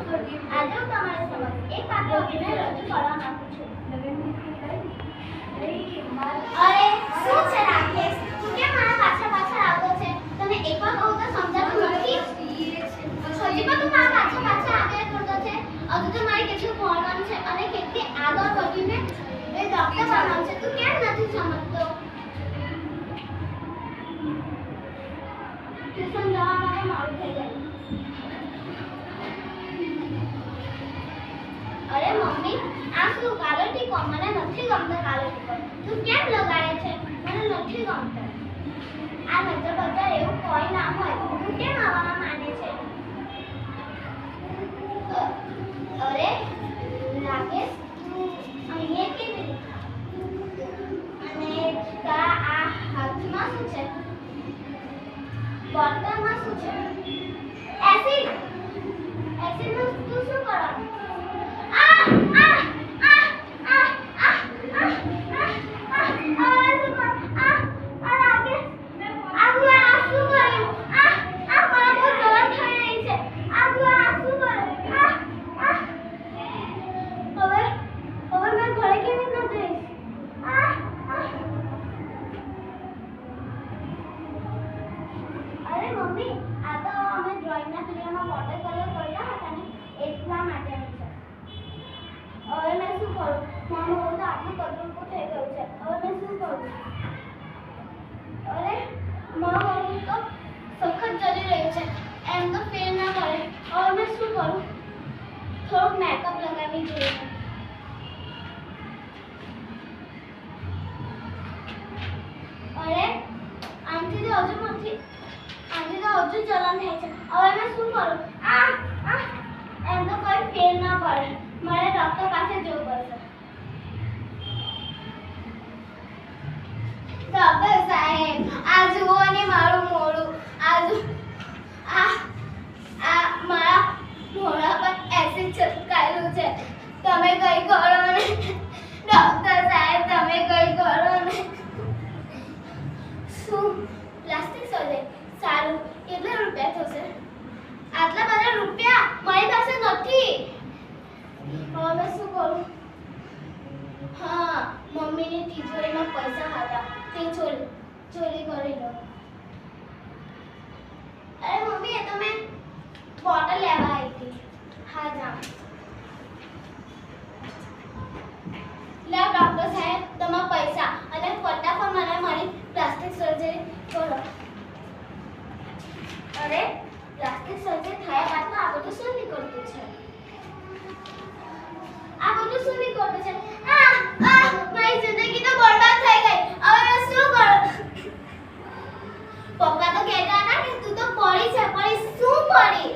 આજે હું તમારી સમક્ષ એક પાત્ર અભિનય રજૂ કરવા માંગુ છું. અરે શું છે રાકેશ, તું કેમ મારા પાછળ પાછળ આવતો છે? તને એકવાર કહું તો સમજાતું નથી? હજી પણ તું મારા પાછળ પાછળ આવ્યા કરતો છે. હજુ તો મારે કેટલું ભણવાનું છે અને કેટલી આગળ વધીને એ ડોક્ટર બનવાનું છે. તું કેમ નથી સમજતો? ટ્યુશન જવા માટે મોડું થઈ ગયું. અરે મમ્મી, આ શું કાલો ટીકો? મને નથી ગમતો કાલો ટીકો. તું કેમ લગાડે છે? મને નથી ગમતો. આ નજર બજાર એવું કોઈ ના હોય. તું કેમ આવામાં માને છે? અરે રાકેશ, તું અહીંયા કેવી રીતે? અને તારા આ હાથમાં શું છે? બોટલમાં શું છે? એસિડ. એસિડનું તું શું કરવાનું? મમ્મી, આ તો અમે ડ્રોઈંગના પીરિયડમાં વોટર કલર કરતા હતા ને એટલા માટેનું છે. હવે મેં શું કરું? મારું મોઢું તો આટલું કચરું થઈ ગયું છે. હવે મેં શું કરું? અરે મારું મોઢું તો સખત જલી રહ્યું છે. એમ તો ફેર ના પડે. હવે મેં શું કરું? થોડોક મેકઅપ લગાવી જોઈએ. અરે આંટી તો હજુ નથી. આંટી તો હજુ જલન થાય છે. હવે મેં શું કરું? એમ તો કોઈ ફેર ના પડે. મારે ડોક્ટર પાસે જવું પડશે. ડોક્ટર સાહેબ, આ જુઓ ને મારું મોઢું. આ મારા મોઢા પર એસિડ છટકાયેલું છે. તમે કઈ કરો ને ડોક્ટર સાહેબ, તમે કઈ કરો ને. શું પ્લાસ્ટિક સર્જરી? સારું, કેટલા રૂપિયા થશે? આટલા બધા રૂપિયા મારી પાસે નથી. હવે મેં શું કરું? હા, મમ્મીની તિજોરીમાં પૈસા હતા તે ચોરી કરી લો. અરે મમ્મી, એ તો મેં બોટલ લેવા આવી હતી. હા જાઓ. લે ડોક્ટર સાહેબ, તમારા પૈસા અને ફટાફટ મને મારી પ્લાસ્ટિક સર્જરી કરો. અરે પ્લાસ્ટિક સર્જરી થયા બાદમાં આ બધું શું નીકળતું છે? આ બધું શું નીકળતું છે? મારી જિંદગી તો બરબાદ થઈ ગઈ. હવે મેં શું કરું? પપ્પા તો કહેતા હતા કે તું તો પડી છે. પડી શું પડી?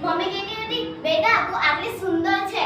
મમ્મી કહેતી હતી બેટા તું આટલી સુંદર છે